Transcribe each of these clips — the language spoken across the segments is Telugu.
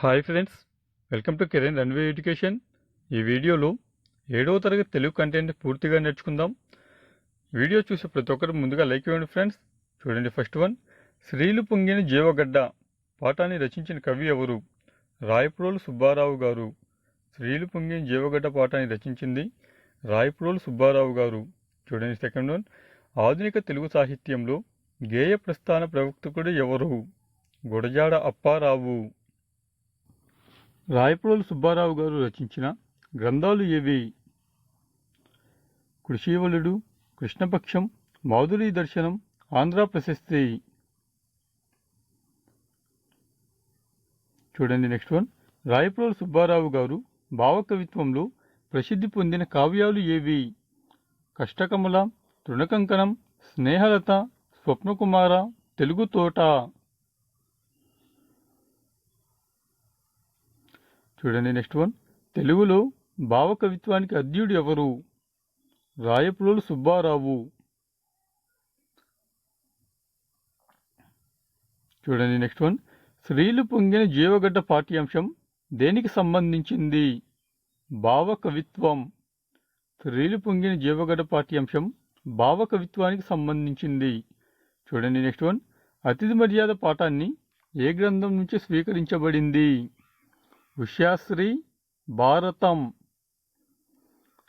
Hi friends, welcome to Kiran runway education. ఈ వీడియోలో 7వ తరగతి తెలుగు కంటెంట్ పూర్తిగా నేర్చుకుందాం. వీడియో చూసే ప్రతి ఒక్కరు ముందుగా లైక్ ఇవ్వండి ఫ్రెండ్స్. చూడండి, ఫస్ట్ వన్, శ్రీలు పొంగిన జీవగడ్డ పాఠాన్ని రచించిన కవి ఎవరు? రాయప్రోలు సుబ్బారావు గారు. శ్రీలు పొంగిన జీవగడ్డ పాఠాన్ని రచించింది రాయప్రోలు సుబ్బారావు గారు. చూడండి, సెకండ్ వన్, ఆధునిక తెలుగు సాహిత్యంలో గేయ ప్రస్థాన ప్రవక్తకుడు ఎవరు? గురజాడ అప్పారావు. రాయప్రోలు సుబ్బారావు గారు రచించిన గ్రంథాలు ఏవి? కృషివలుడు, కృష్ణపక్షం, మాధురీ దర్శనం, ఆంధ్ర ప్రశస్తి. చూడండి, నెక్స్ట్ వన్, రాయప్రోలు సుబ్బారావు గారు భావకవిత్వంలో ప్రసిద్ధి పొందిన కావ్యాలు ఏవి? కష్టకమల, తృణకంకణం, స్నేహలత, స్వప్నకుమార, తెలుగు తోట. చూడండి, నెక్స్ట్ వన్, తెలుగులో భావకవిత్వానికి అద్యుడు ఎవరు? రాయప్రోలు సుబ్బారావు. చూడండి, నెక్స్ట్ వన్, శ్రీలు పొంగిన జీవగడ్డ పాఠ్యాంశం దేనికి సంబంధించింది? భావకవిత్వం. శ్రీలు పొంగిన జీవగడ్డ పాఠ్యాంశం భావకవిత్వానికి సంబంధించింది. చూడండి, నెక్స్ట్ వన్, అతిథి మర్యాద పాఠాన్ని ఏ గ్రంథం నుంచి స్వీకరించబడింది? ఉషాశ్రీ భారతం.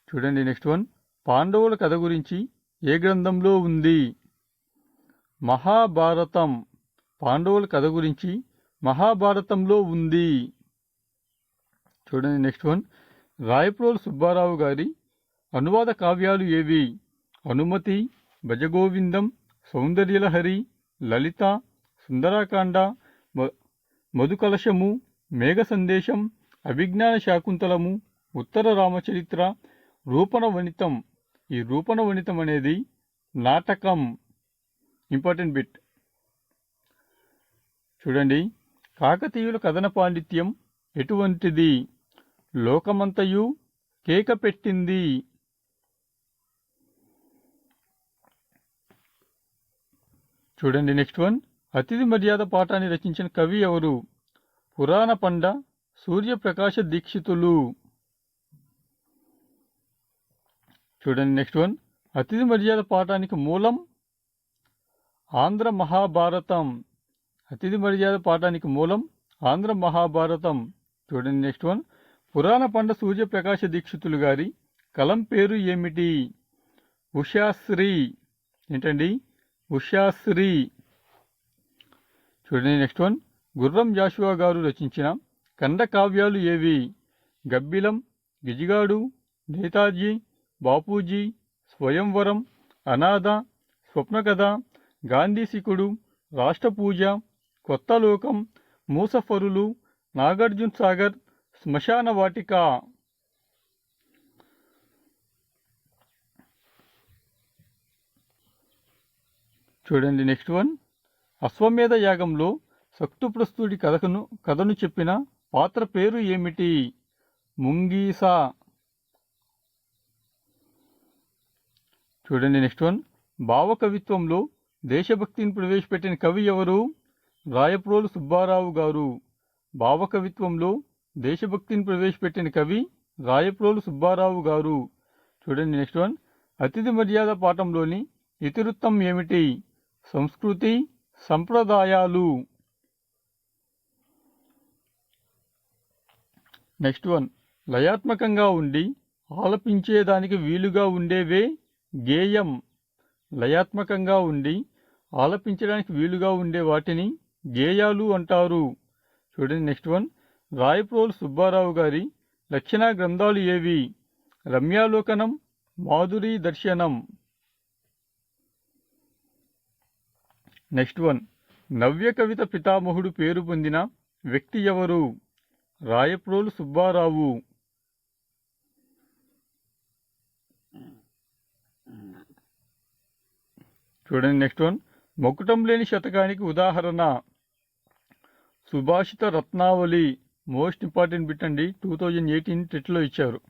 చూడండి, నెక్స్ట్ వన్, పాండవుల కథ గురించి ఏ గ్రంథంలో ఉంది? మహాభారతం. పాండవుల కథ గురించి మహాభారతంలో ఉంది. చూడండి, నెక్స్ట్ వన్, రాయప్రోలు సుబ్బారావు గారి అనువాద కావ్యాలు ఏవి? అనుమతి, భజగోవిందం, సౌందర్యలహరి, లలిత, సుందరాకాండ, మధుకలశము, మేఘ సందేశం, అభిజ్ఞాన శాకుంతలము, ఉత్తర రామచరిత్ర, రూపణ వనితం. ఈ రూపణ వనితం అనేది నాటకం. Important bit. చూడండి, కాకతీయుల కథన పాండిత్యం ఎటువంటిది? లోకమంతయు కేక పెట్టింది. చూడండి, నెక్స్ట్ వన్, అతిథి మర్యాద పాఠాన్ని రచించిన కవి ఎవరు? పురాణ పండ సూర్యప్రకాశ దీక్షితులు. చూడండి, నెక్స్ట్ వన్, అతిథి మర్యాద పాఠానికి మూలం ఆంధ్ర మహాభారతం. అతిథి మర్యాద పాఠానికి మూలం ఆంధ్ర మహాభారతం. చూడండి, నెక్స్ట్ వన్, పురాణ పండ సూర్యప్రకాశ దీక్షితులు గారి కలం పేరు ఏమిటి? ఉషాశ్రీ. ఏంటండి? ఉషాశ్రీ. చూడండి, నెక్స్ట్ వన్, గుర్రం జాషువా గారు రచించిన ఖండ కావ్యాలు ఏవి? గబ్బిలం, గిజిగాడు, నేతాజీ, బాపూజీ, స్వయంవరం, అనాథ, స్వప్నకథ, గాంధీశికుడు, రాష్ట్రపూజ, కొత్త లోకం, మూసఫరులు, నాగార్జున సాగర్, శ్మశాన వాటిక. చూడండి, నెక్స్ట్ వన్, అశ్వమేధ యాగంలో సక్తుప్రస్తుడి కథను చెప్పిన పాత్ర పేరు ఏమిటి? ముంగీస. చూడండి, నెక్స్ట్ వన్, భావకవిత్వంలో దేశభక్తిని ప్రవేశపెట్టిన కవి ఎవరు? రాయప్రోలు సుబ్బారావు గారు. భావకవిత్వంలో దేశభక్తిని ప్రవేశపెట్టిన కవి రాయప్రోలు సుబ్బారావు గారు. చూడండి, నెక్స్ట్ వన్, అతిథి మర్యాద పాఠంలోని ఇతివృత్తం ఏమిటి? సంస్కృతి, సంప్రదాయాలు. నెక్స్ట్ వన్, లయాత్మకంగా ఉండి ఆలపించేదానికి వీలుగా ఉండేవే గేయం. లయాత్మకంగా ఉండి ఆలపించడానికి వీలుగా ఉండే వాటిని గేయాలు అంటారు. చూడండి, నెక్స్ట్ వన్, రాయప్రోలు సుబ్బారావు గారి లక్షణ గ్రంథాలు ఏవి? రమ్యాలోకనం, మాధురీ దర్శనం. నెక్స్ట్ వన్, నవ్య కవిత పితామహుడు పేరు పొందిన వ్యక్తి ఎవరు? రాయప్రోలు సుబ్బారావు. చూడండి, నెక్స్ట్ వన్, మకుటం లేని శతకానికి ఉదాహరణ? సుభాషిత రత్నావళి. మోస్ట్ ఇంపార్టెంట్ బిట్ అండి, 2018 టెట్లో ఇచ్చారు.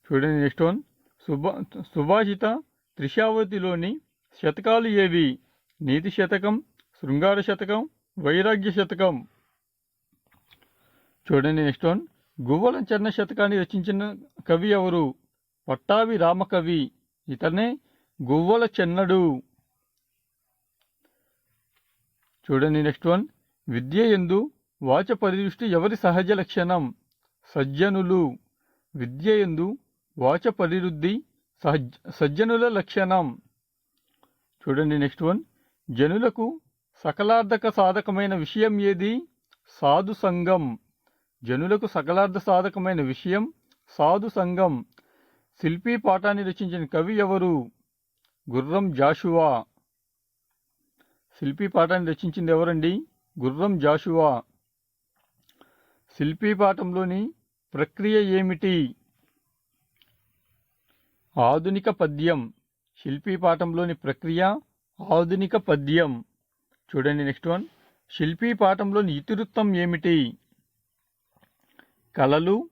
చూడండి, నెక్స్ట్ వన్, సుభాషిత త్రిశావతిలోని శతకాలు ఏవి? నీతి శతకం, శృంగార శతకం, వైరాగ్య శతకం. చూడండి నెక్స్ట్ వన్. గువ్వల చరణ శతకాన్ని రచించిన కవి ఎవరు? పట్టాభి రామకవి. ఇతనే గువ్వల చెన్నడు. చూడండి నెక్స్ట్ వన్. విద్య యందు వాచ పరిదృష్టి ఎవరి సహజ లక్షణం? సజ్జనులు. విద్య యందు వాచ పరివృద్ధి సజ్జనుల లక్షణం. చూడండి నెక్స్ట్ వన్. జనులకు సకలార్థక సాధకమైన విషయం ఏది? సాధు సంఘం. జనులకు సకలార్థ సాధకమైన విషయం సాధు సంఘం. శిల్పీ పాఠాన్ని రచించిన కవి ఎవరు? గుర్రం జాషువా. శిల్పీ పాఠాన్ని రచించింది ఎవరండి? గుర్రం జాషువా. శిల్పీ పాఠంలోని ప్రక్రియ ఏమిటి? ఆధునిక పద్యం. శిల్పీ పాఠంలోని ప్రక్రియ ఆధునిక పద్యం. చూడండి నెక్స్ట్ వన్. శిల్పీ పాఠంలోని ఇతివృత్తం ఏమిటి? కళలు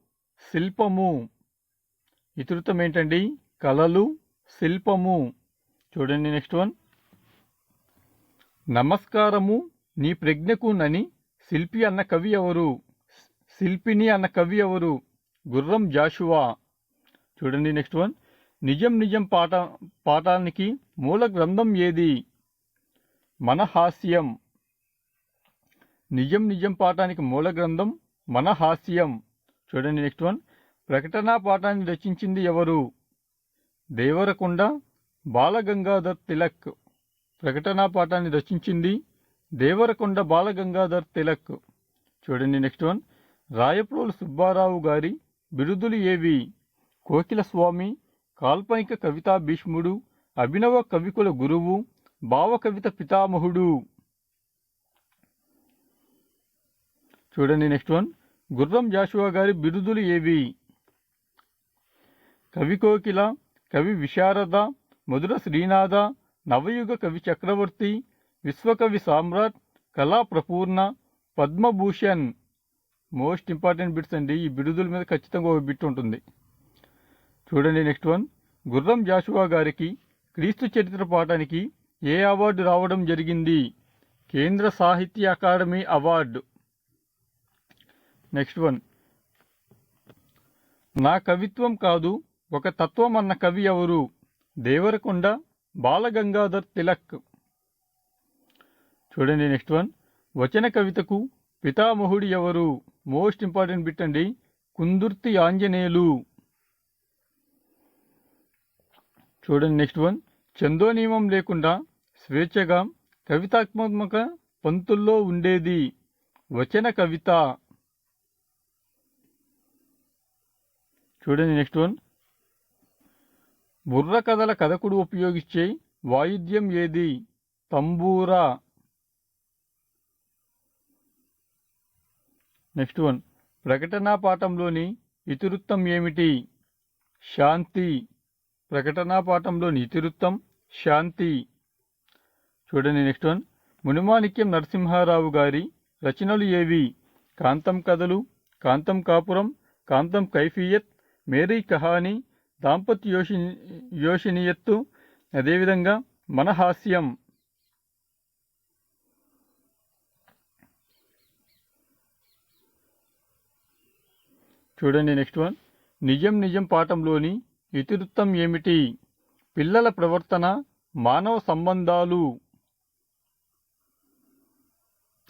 శిల్పము. ఇతివృత్తం ఏంటండి? కళలు శిల్పము. చూడండి నెక్స్ట్ వన్. నమస్కారము నీ ప్రజ్ఞకు నని శిల్పి అన్న కవి ఎవరు? శిల్పిని అన్న కవి ఎవరు? గుర్రం జాషువా. చూడండి నెక్స్ట్ వన్. నిజం నిజం పాఠానికి మూల గ్రంథం ఏది? మన హాస్యం. నిజం నిజం పాఠానికి మూల గ్రంథం మన హాస్యం. చూడండి నెక్స్ట్ వన్. ప్రకటనా పాఠాన్ని రచించింది ఎవరు? దేవరకొండ బాలగంగాధర్ తిలక్. ప్రకటనా పాఠాన్ని రచించింది దేవరకొండ బాలగంగాధర్ తిలక్. చూడండి నెక్స్ట్ వన్. రాయప్రోలు సుబ్బారావు గారి బిరుదులు ఏవి? కోకిల స్వామి, కాల్పనిక కవితా భీష్ముడు, అభినవ కవికుల గురువు, భావ కవిత పితామహుడు. చూడండి నెక్స్ట్ వన్. గుర్రం జాషువా గారి బిరుదులు ఏవి? కవి కోకిల, కవి విశారద, మధుర శ్రీనాథ, నవయుగ కవి చక్రవర్తి, విశ్వకవి సామ్రాట్, కళా ప్రపూర్ణ, పద్మభూషణ్. మోస్ట్ ఇంపార్టెంట్ బిట్స్ అండి. ఈ బిరుదుల మీద ఖచ్చితంగా ఒక బిట్ ఉంటుంది. చూడండి నెక్స్ట్ వన్. గుర్రం జాషువా గారికి క్రీస్తు చరిత్ర పాఠానికి ఏ అవార్డు రావడం జరిగింది? కేంద్ర సాహిత్య అకాడమీ అవార్డు. Next one. నా కవిత్వం కాదు ఒక తత్వం అన్న కవి ఎవరు? దేవరకొండ బాలగంగాధర్ తిలక్. చూడండి నెక్స్ట్ వన్. వచన కవితకు పితామహుడు ఎవరు? మోస్ట్ ఇంపార్టెంట్ బిట్ అండి. కుందుర్తి ఆంజనేయులు. చూడండి నెక్స్ట్ వన్. చందో నియమం లేకుండా స్వేచ్ఛగా కవితాత్మక పంతుల్లో ఉండేది వచన కవిత. చూడండి నెక్స్ట్ వన్. బుర్ర కథల కథకుడు ఉపయోగించే వాయిద్యం ఏది? తంబూరా. Next one. ప్రకటనా పాఠంలోని ఇతివృత్తం ఏమిటి? శాంతి. ప్రకటనా పాఠంలోని ఇతివృత్తం శాంతి. చూడండి నెక్స్ట్ వన్. మునిమాణిక్యం నరసింహారావు గారి రచనలు ఏవి? కాంతం కథలు, కాంతం కాపురం, కాంతం కైఫియత్, మేరీ కహాని, దాంపత్య యోషినియత్తు, అదేవిధంగా మన హాస్యం. చూడండి నెక్స్ట్ వన్. నిజం నిజం పాఠంలోని ఇతివృత్తం ఏమిటి? పిల్లల ప్రవర్తన, మానవ సంబంధాలు.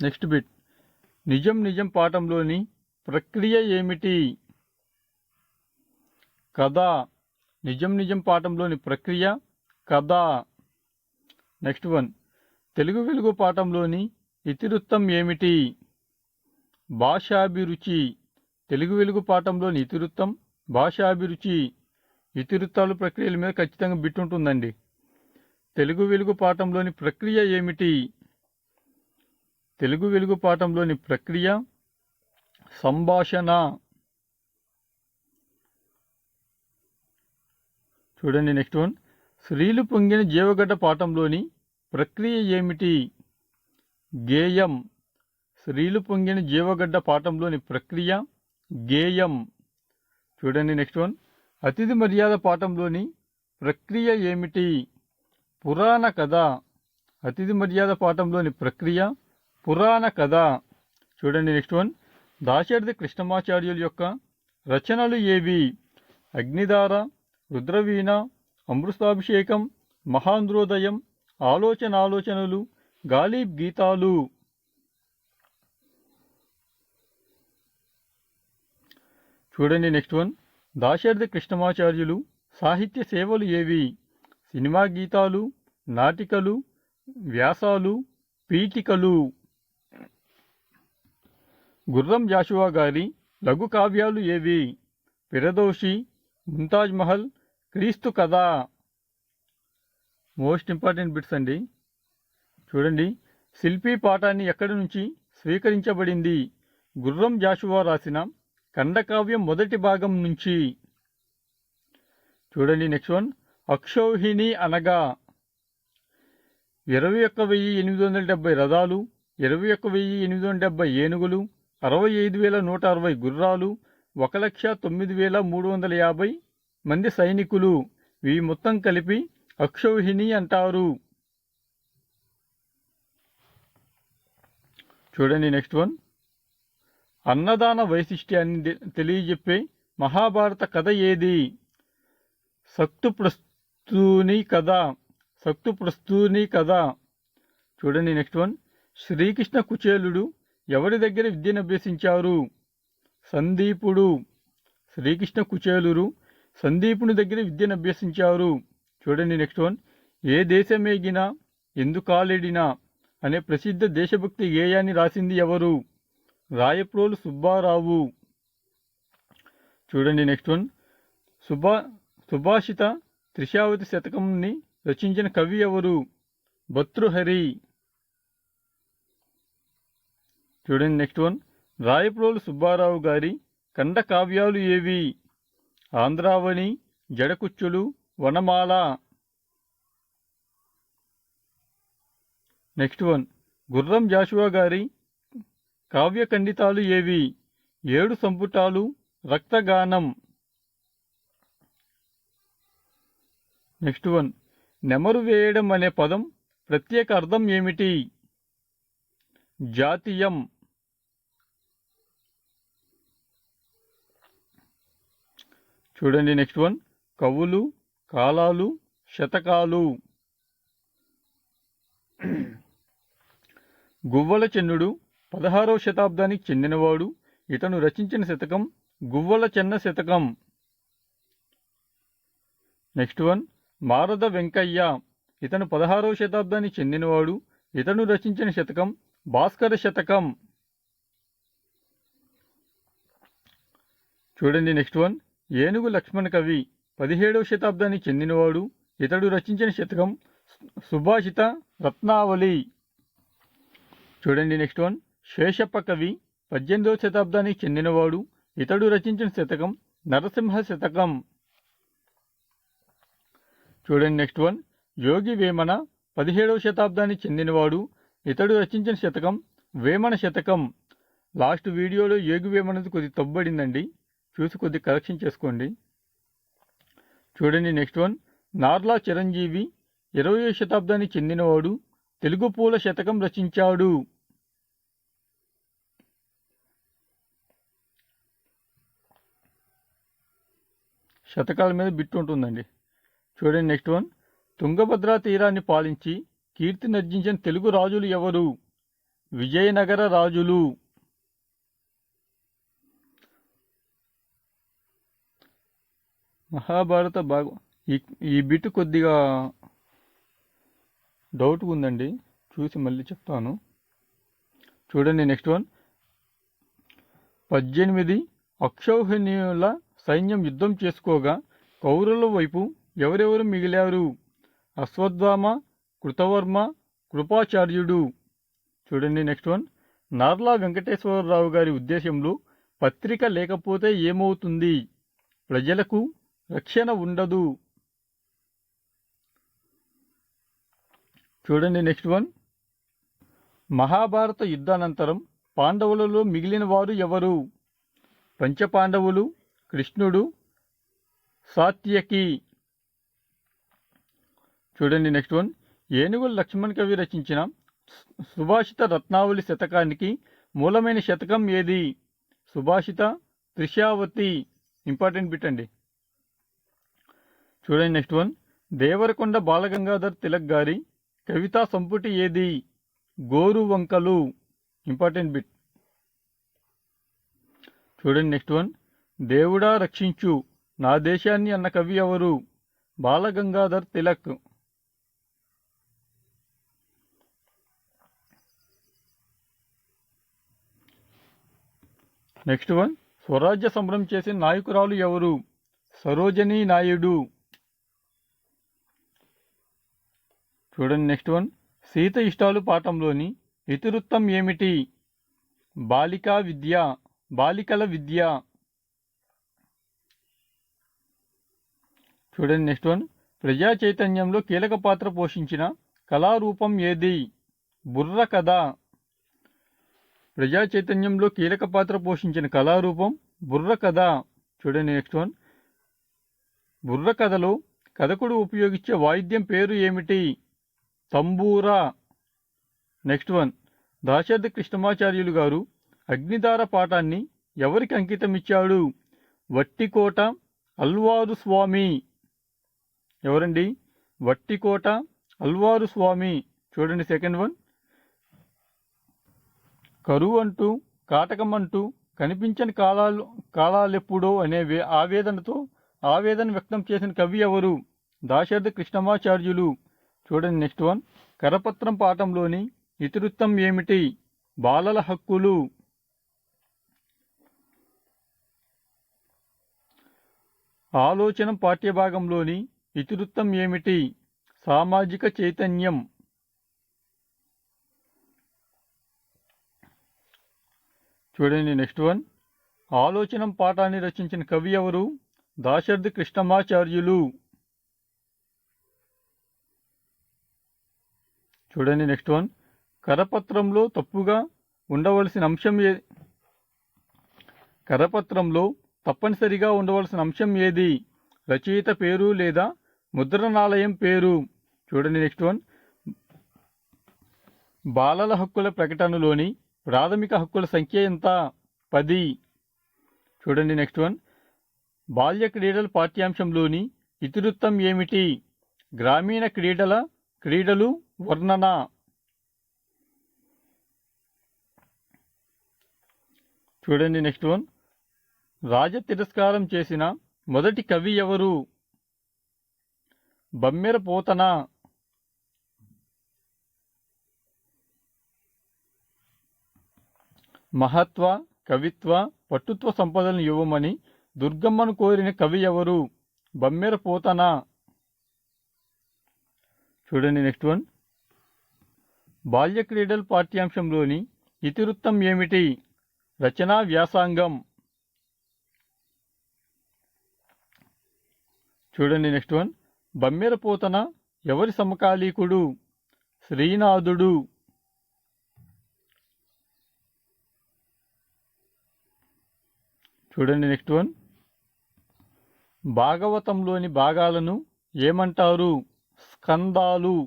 Next bit. నిజం నిజం పాఠంలోని ప్రక్రియ ఏమిటి? కథ. నిజం నిజం పాఠంలోని ప్రక్రియ కథ. Next one. తెలుగు వెలుగు పాఠంలోని ఇతివృత్తం ఏమిటి? భాషాభిరుచి. తెలుగు వెలుగు పాఠంలోని ఇతివృత్తం భాషాభిరుచి. ఇతివృత్తాలు ప్రక్రియల మీద ఖచ్చితంగా బిట్ ఉంటుందండి. తెలుగు వెలుగు పాఠంలోని ప్రక్రియ ఏమిటి? తెలుగు వెలుగు పాఠంలోని ప్రక్రియ సంభాషణ. చూడండి నెక్స్ట్ వన్. స్త్రీలు పొంగిన జీవగడ్డ పాఠంలోని ప్రక్రియ ఏమిటి? గేయం. స్త్రీలు పొంగిన జీవగడ్డ పాఠంలోని ప్రక్రియ గేయం. చూడండి నెక్స్ట్ వన్. అతిథి మర్యాద పాఠంలోని ప్రక్రియ ఏమిటి? పురాణ కథ. అతిథి మర్యాద పాఠంలోని ప్రక్రియ పురాణ కథ. చూడండి నెక్స్ట్ వన్. దాశరథి కృష్ణమాచార్యుల యొక్క రచనలు ఏవి? అగ్నిధార, రుద్రవీణ, అమృతాభిషేకం, మహాంధ్రోదయం, ఆలోచనలు, గాలిబ్ గీతాలు. చూడండి నెక్స్ట్ వన్. దాశరథి కృష్ణమాచార్యులు సాహిత్య సేవలు ఏవి? సినిమా గీతాలు, నాటికలు, వ్యాసాలు, పీఠికలు. గుర్రం జాషువా గారి లఘు కావ్యాలు ఏవి? పిరదోషి, ముంతాజ్ మహల్, క్రీస్తు కథ. మోస్ట్ ఇంపార్టెంట్ బిట్స్ అండి. చూడండి, శిల్పి పాఠాన్ని ఎక్కడి నుంచి స్వీకరించబడింది? గుర్రం జాషువా రాసిన ఖండకావ్యం మొదటి భాగం నుంచి. చూడండి నెక్స్ట్ వన్. అక్షౌహిణి అనగా? 21,870 రథాలు, 21,870 ఏనుగులు, 65,160 గుర్రాలు, 1,09,350 మంది సైనికులు. ఇవి మొత్తం కలిపి అక్షౌహిణి అంటారు. చూడండి నెక్స్ట్ వన్. అన్నదాన వైశిష్ట్యాన్ని తెలియజెప్పే మహాభారత కథ ఏది? సక్తుప్రస్తూని కథ. చూడండి నెక్స్ట్ వన్. శ్రీకృష్ణ కుచేలుడు ఎవరి దగ్గర విద్యను అభ్యసించారు? సందీపుడు. శ్రీకృష్ణ కుచేలుడు సందీపుని దగ్గర విద్యను అభ్యసించారు. చూడండి నెక్స్ట్ వన్. ఏ దేశమేగినా ఎందుకాలేడినా అనే ప్రసిద్ధ దేశభక్తి గేయాన్ని రాసింది ఎవరు? రాయప్రోలు సుబ్బారావు. చూడండి నెక్స్ట్ వన్. సుభాషిత త్రిశావతి శతకంని రచించిన కవి ఎవరు? భర్తృహరి. చూడండి నెక్స్ట్ వన్. రాయప్రోలు సుబ్బారావు గారి ఖండ కావ్యాలు ఏవి? ఆంధ్రావణి, జడకుచ్చులు, వనమాల. Next one. గుర్రం జాషువా గారి కావ్య ఖండితాలు ఏవి? 7 సంపుటాలు, రక్తగానం. Next one. నెమరు వేయడం అనే పదం ప్రత్యేక అర్థం ఏమిటి? జాతీయం. చూడండి నెక్స్ట్ వన్. కవులు, కాలాలు, శతకాలు. గువ్వల చెన్నుడు 16వ శతాబ్దానికి చెందినవాడు. ఇతను రచించిన శతకం గువ్వల చెన్న శతకం. Next one. మారద వెంకయ్య. ఇతను 16వ శతాబ్దానికి చెందినవాడు. ఇతను రచించిన శతకం భాస్కర శతకం. చూడండి నెక్స్ట్ వన్. ఏనుగు లక్ష్మణ కవి 17వ శతాబ్దానికి చెందినవాడు. ఇతడు రచించిన శతకం సుభాషిత రత్నావళి. చూడండి నెక్స్ట్ వన్. శేషప్ప కవి 18వ శతాబ్దానికి చెందినవాడు. ఇతడు రచించిన శతకం నరసింహ శతకం. చూడండి నెక్స్ట్ వన్. యోగి వేమన 17వ శతాబ్దానికి చెందినవాడు. ఇతడు రచించిన శతకం వేమన శతకం. లాస్ట్ వీడియోలో యోగి వేమనది కొద్ది తప్పబడిందండి, చూసి కొద్ది కరెక్షన్ చేసుకోండి. చూడండి నెక్స్ట్ వన్. నార్లా చిరంజీవి 20వ శతాబ్దానికి చెందినవాడు. తెలుగు పూల శతకం రచించాడు. శతకాల మీద బిట్టు ఉంటుందండి. చూడండి నెక్స్ట్ వన్. తుంగభద్రా తీరాన్ని పాలించి కీర్తినర్జించిన తెలుగు రాజులు ఎవరు? విజయనగర రాజులు. మహాభారత ఈ బిట్ కొద్దిగా డౌట్ ఉందండి, చూసి మళ్ళీ చెప్తాను. చూడండి నెక్స్ట్ వన్. 18 అక్షౌహిణీయుల సైన్యం యుద్ధం చేసుకోగా కౌరవుల వైపు ఎవరెవరు మిగిలారు? అశ్వత్థామ, కృతవర్మ, కృపాచార్యుడు. చూడండి నెక్స్ట్ వన్. నార్లా వెంకటేశ్వరరావు గారి ఉద్దేశంలో పత్రిక లేకపోతే ఏమవుతుంది? ప్రజలకు రక్షణ ఉండదు. చూడండి నెక్స్ట్ వన్. మహాభారత యుద్ధానంతరం పాండవులలో మిగిలిన వారు ఎవరు? పంచపాండవులు, కృష్ణుడు, సాత్యకి. చూడండి నెక్స్ట్ వన్. ఏనుగుల లక్ష్మణ్ కవి రచించిన సుభాషిత రత్నావళి శతకానికి మూలమైన శతకం ఏది? సుభాషిత, త్రిషావతి. ఇంపార్టెంట్ బిట్ అండి. చూడండి నెక్స్ట్ వన్. దేవరకొండ బాలగంగాధర్ తిలక్ గారి కవితా సంపుటి ఏది? గోరువంకలు. Important bit. చూడండి నెక్స్ట్ వన్. దేవుడా రక్షించు నా దేశాన్ని అన్న కవి ఎవరు? బాలగంగాధర్ తిలక్. Next one. స్వరాజ్య సంబరం చేసిన నాయకురాలు ఎవరు? సరోజినీ నాయుడు. చూడండి నెక్స్ట్ వన్. సీత ఇష్టాలు పాఠంలోని ఇతివృత్తం ఏమిటి? బాలికల విద్య. చూడండి నెక్స్ట్ వన్. ప్రజా చైతన్యంలో కీలక పాత్ర పోషించిన కళారూపం ఏది? బుర్ర కథ. ప్రజా చైతన్యంలో కీలక పాత్ర పోషించిన కళారూపం బుర్ర కథ. చూడండి నెక్స్ట్ వన్. బుర్ర కథలో కథకుడు ఉపయోగించే వాయిద్యం పేరు ఏమిటి? తంబూరా. Next one. దాశరథి కృష్ణమాచార్యులు గారు అగ్నిధార పాఠాన్ని ఎవరికి అంకితం ఇచ్చాడు? వట్టికోట అల్వారు స్వామి. ఎవరండి? వట్టికోట అల్వారు స్వామి. చూడండి సెకండ్ వన్. కరువు అంటూ కాటకం అంటూ కనిపించని కాలాలెప్పుడో అనే ఆవేదన వ్యక్తం చేసిన కవి ఎవరు? దాశరథి కృష్ణమాచార్యులు. చూడండి నెక్స్ట్ వన్. కరపత్రం పాఠంలోని ఇతివృత్తం ఏమిటి? బాలల హక్కులు. ఆలోచనం పాఠ్యభాగంలోని ఇతివృత్తం ఏమిటి? సామాజిక చైతన్యం. చూడండి నెక్స్ట్ వన్. ఆలోచనం పాఠాన్ని రచించిన కవి ఎవరు? దాశరథి కృష్ణమాచార్యులు. చూడండి నెక్స్ట్ వన్. కరపత్రంలో తప్పనిసరిగా ఉండవలసిన అంశం ఏది? రచయిత పేరు లేదా ముద్రణాలయం పేరు. చూడండి నెక్స్ట్ వన్. బాలల హక్కుల ప్రకటనలోని ప్రాథమిక హక్కుల సంఖ్య ఎంత? 10. చూడండి నెక్స్ట్ వన్. బాల్య క్రీడల పాఠ్యాంశంలోని ఇతివృత్తం ఏమిటి? గ్రామీణ క్రీడలు వర్ణన. చూడండి నెక్స్ట్ వన్. రాజ తిరస్కారం చేసిన మొదటి కవి ఎవరు? బమ్మెర పోతన. మహత్వ, కవిత్వ, పట్టుత్వ సంపదలను ఇవ్వమని దుర్గమ్మను కోరిన కవి ఎవరు? బమ్మెర పోతన. చూడండి నెక్స్ట్ వన్. బాల్య క్రీడల పాఠ్యాంశంలోని ఇతివృత్తం ఏమిటి? రచనా వ్యాసంగం. చూడండి నెక్స్ట్ వన్. బమ్మెర పోతన ఎవరి సమకాలీకుడు? శ్రీనాథుడు. చూడండి నెక్స్ట్ వన్. భాగవతంలోని భాగాలను ఏమంటారు? స్కందాలు.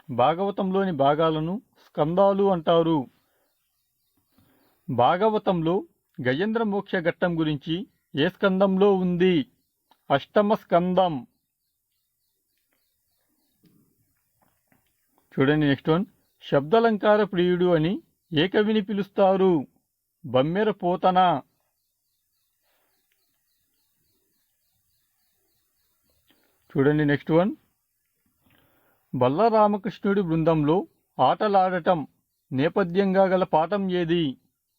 భాగవతంలోని భాగాలను స్కందాలు అంటారు. భాగవతంలో గజేంద్ర మోక్ష ఘట్టం గురించి ఏ స్కందంలో ఉంది? అష్టమ స్కందం. చూడండి నెక్స్ట్ వన్. శబ్దాలంకార ప్రియుడు అని ఏ కవిని పిలుస్తారు? బమ్మెర పోతన. చూడండి నెక్స్ట్ వన్. బల్లరామకృష్ణుడి బృందంలో ఆటలాడటం నేపథ్యంగా గల పాఠం ఏది?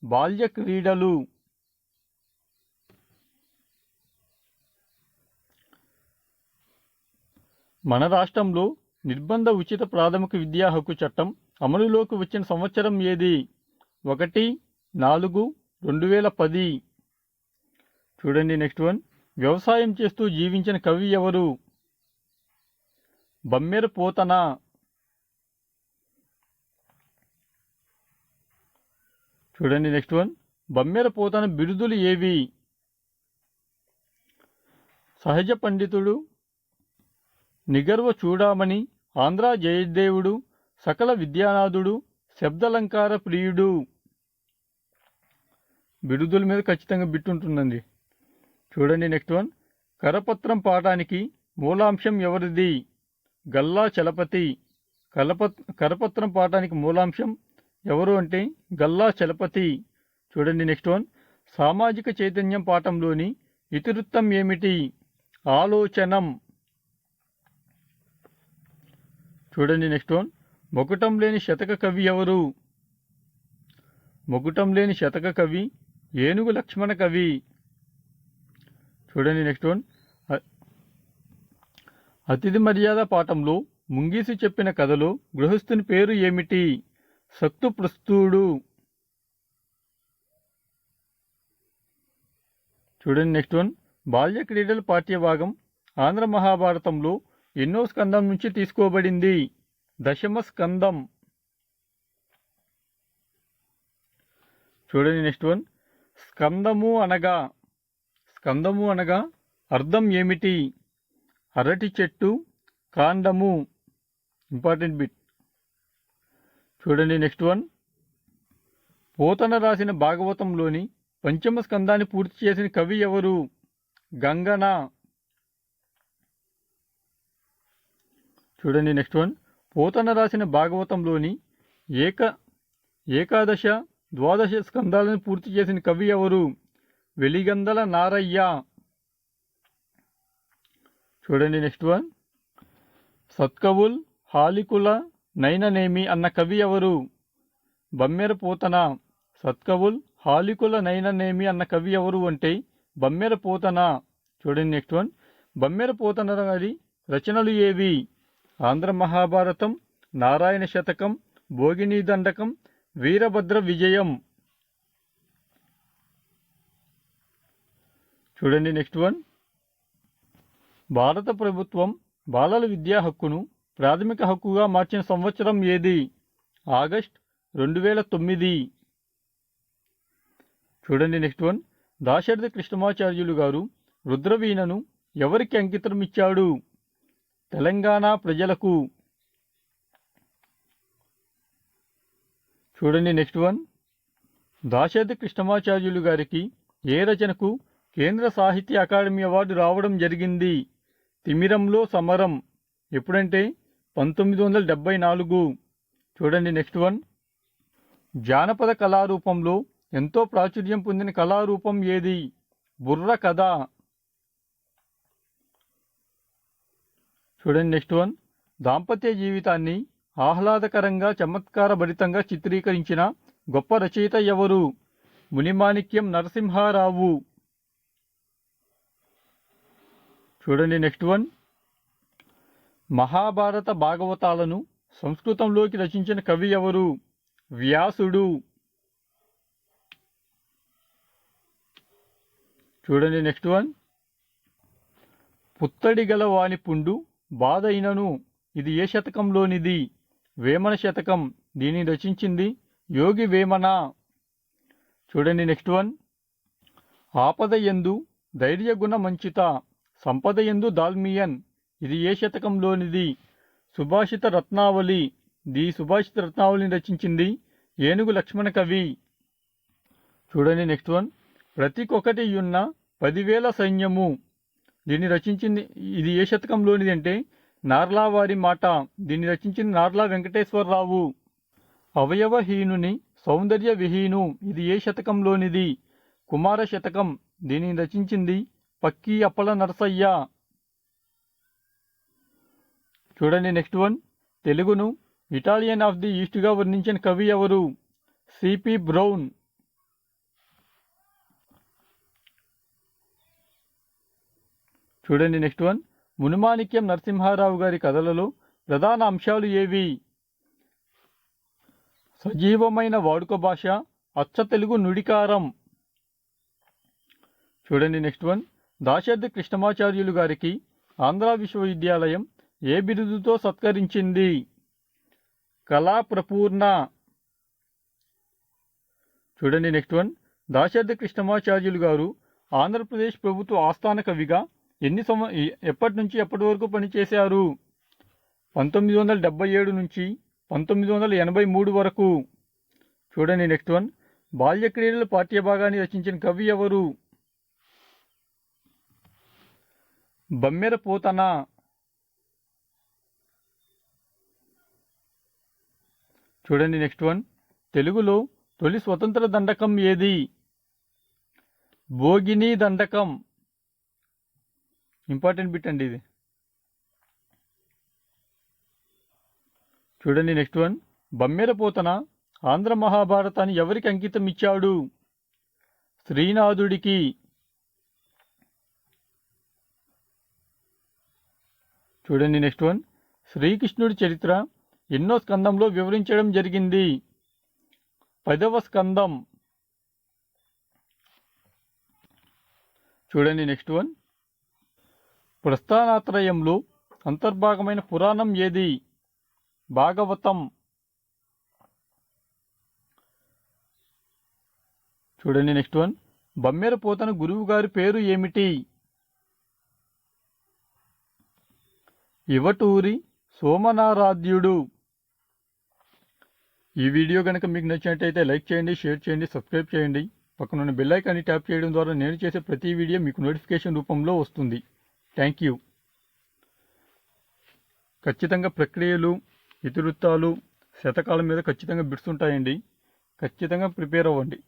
బాల్య క్రీడలు. మన రాష్ట్రంలో నిర్బంధ ఉచిత ప్రాథమిక విద్యా హక్కు చట్టం అమలులోకి వచ్చిన సంవత్సరం ఏది? 1/4/2010. చూడండి నెక్స్ట్ వన్. వ్యవసాయం చేస్తూ జీవించిన కవి ఎవరు? బమ్మెర పోతన. చూడండి నెక్స్ట్ వన్. బమ్మెర పోతన బిరుదులు ఏవి? సహజ పండితుడు, నిగర్వ చూడామణి, ఆంధ్ర జయదేవుడు, సకల విద్యానాథుడు, శబ్దాలంకార ప్రియుడు. బిరుదుల మీద ఖచ్చితంగా బిట్ ఉంటుందండి. చూడండి నెక్స్ట్ వన్. కరపత్రం పాఠానికి మూలాంశం ఎవరిది? గల్లా చలపతి. కరపత్రం పాఠానికి మూలాంశం ఎవరు అంటే గల్లా చలపతి. చూడండి నెక్స్ట్ వన్. సామాజిక చైతన్యం పాఠంలోని ఇతివృత్తం ఏమిటి? ఆలోచనం. చూడండి నెక్స్ట్ వన్. మొకుటం లేని శతక కవి ఎవరు? మొకుటం లేని శతక కవి ఏనుగు లక్ష్మణ కవి. చూడండి నెక్స్ట్ వన్. అతిథి మర్యాద పాఠంలో ముంగీసి చెప్పిన కథలో గృహస్థుని పేరు ఏమిటి? సక్తుప్రస్తుడు. చూడండి నెక్స్ట్ వన్. బాల్య క్రీడల పాఠ్యభాగం ఆంధ్ర మహాభారతంలో ఎన్నో స్కందం నుంచి తీసుకోబడింది? దశమ స్కందం. చూడండి నెక్స్ట్ వన్. స్కందము అనగా అర్థం ఏమిటి? అరటి చెట్టు, కాండము. Important bit. చూడండి నెక్స్ట్ వన్. పోతన రాసిన భాగవతంలోని పంచమ స్కందాన్ని పూర్తి చేసిన కవి ఎవరు? గంగన. చూడండి నెక్స్ట్ వన్. పోతన రాసిన భాగవతంలోని ఏకాదశ ద్వాదశ స్కందాలను పూర్తి చేసిన కవి ఎవరు? వెలిగందల నారయ్య. చూడండి నెక్స్ట్ వన్. సత్కవుల్ హాలికుల నైననేమి అన్న కవి ఎవరు? బమ్మెర పోతన. సత్కవుల్ హాలికుల నైననేమి అన్న కవి ఎవరు అంటే బమ్మెర పోతన. చూడండి నెక్స్ట్ వన్. బమ్మెర పోతన గారి రచనలు ఏవి? ఆంధ్ర మహాభారతం, నారాయణ శతకం, భోగినీ దండకం, వీరభద్ర విజయం. చూడండి నెక్స్ట్ వన్. భారత ప్రభుత్వం బాలల విద్యా హక్కును ప్రాథమిక హక్కుగా మార్చిన సంవత్సరం ఏది? ఆగస్ట్ 2009. చూడండి నెక్స్ట్ వన్. దాశరథి కృష్ణమాచార్యులు గారు రుద్రవీణను ఎవరికి అంకితం ఇచ్చాడు? తెలంగాణ ప్రజలకు. చూడండి నెక్స్ట్ వన్. దాశరథి కృష్ణమాచార్యులు గారికి ఏ రచనకు కేంద్ర సాహిత్య అకాడమీ అవార్డు రావడం జరిగింది? తిమిరంలో సమరం. ఎప్పుడంటే 1974. చూడండి నెక్స్ట్ వన్. జానపద కళారూపంలో ఎంతో ప్రాచుర్యం పొందిన కళారూపం ఏది? బుర్ర కథ. చూడండి నెక్స్ట్ వన్. దాంపత్య జీవితాన్ని ఆహ్లాదకరంగా చమత్కారభరితంగా చిత్రీకరించిన గొప్ప రచయిత ఎవరు? మునిమాణిక్యం నరసింహారావు. చూడండి నెక్స్ట్ వన్. మహాభారత భాగవతాలను సంస్కృతంలోకి రచించిన కవి ఎవరు? వ్యాసుడు. చూడండి నెక్స్ట్ వన్. పుత్తడి గల వాని పుండు బాధైనను ఇది ఏ శతకంలోనిది? వేమన శతకం. దీన్ని రచించింది యోగి వేమన. చూడండి నెక్స్ట్ వన్. ఆపద యందు ధైర్యగుణ మంచిత, సంపద యందు దాల్మియన్. ఇది ఏ శతకంలోనిది? సుభాషిత రత్నావళి. సుభాషిత రత్నావళిని రచించింది ఏనుగు లక్ష్మణ కవి. చూడండి నెక్స్ట్ వన్. ప్రతికొకటి యున్న 10,000 సైన్యము. దీన్ని రచించింది ఇది ఏ శతకంలోనిది అంటే నార్లావారి మాట. దీన్ని రచించింది నార్లా వెంకటేశ్వరరావు. అవయవహీనుని సౌందర్య విహీను. ఇది ఏ శతకంలోనిది? కుమార శతకం. దీన్ని రచించింది పక్కి అప్పల నరసయ్య. చూడండి నెక్స్ట్ వన్. తెలుగును ఇటాలియన్ ఆఫ్ ది ఈస్ట్గా వర్ణించిన కవి ఎవరు? CP brown. చూడండి నెక్స్ట్ వన్. మునిమాణిక్యం నరసింహారావు గారి కథలలో ప్రధాన అంశాలు ఏవి? సజీవమైన వాడుక భాష, అచ్చ తెలుగు నుడికారం. చూడండి నెక్స్ట్ వన్. దాశరథి కృష్ణమాచార్యులు గారికి ఆంధ్ర విశ్వవిద్యాలయం ఏ బిరుదుతో సత్కరించింది? కళా ప్రపూర్ణ. చూడండి నెక్స్ట్ వన్. దాశరథి కృష్ణమాచార్యులు గారు ఆంధ్రప్రదేశ్ ప్రభుత్వ ఆస్థాన కవిగా ఎప్పటి నుంచి ఎప్పటి వరకు పనిచేశారు? 1977 నుంచి 1983 వరకు. చూడండి నెక్స్ట్ వన్. బాల్య క్రీడలు పాఠ్యభాగాన్ని రచించిన కవి ఎవరు? బమ్మెర పోతన. చూడండి నెక్స్ట్ వన్. తెలుగులో తొలి స్వతంత్ర దండకం ఏది? భోగిని దండకం. ఇంపార్టెంట్ బిట్ అండి ఇది. చూడండి నెక్స్ట్ వన్. బమ్మెర పోతన ఆంధ్ర మహాభారతాన్ని ఎవరికి అంకితం ఇచ్చాడు? శ్రీనాథుడికి. చూడండి నెక్స్ట్ వన్. శ్రీకృష్ణుడి చరిత్ర ఎన్నో స్కందంలో వివరించడం జరిగింది? 10వ స్కందం. చూడండి నెక్స్ట్ వన్. ప్రస్థానాత్రయంలో అంతర్భాగమైన పురాణం ఏది? భాగవతం. చూడండి నెక్స్ట్ వన్. బమ్మెర పోతన గురువు గారి పేరు ఏమిటి? ఇవటూరి సోమనారాధ్యుడు. ఈ వీడియో కనుక మీకు నచ్చినట్టయితే లైక్ చేయండి, షేర్ చేయండి, సబ్స్క్రైబ్ చేయండి. పక్కనున్న బెల్ ఐకాన్ని ట్యాప్ చేయడం ద్వారా నేను చేసే ప్రతి వీడియో మీకు నోటిఫికేషన్ రూపంలో వస్తుంది. Thank you. ఖచ్చితంగా ప్రక్రియలు, ఇతివృత్తాలు, శతకాల మీద ఖచ్చితంగా బిట్స్ ఉంటాయండి. ఖచ్చితంగా ప్రిపేర్ అవ్వండి.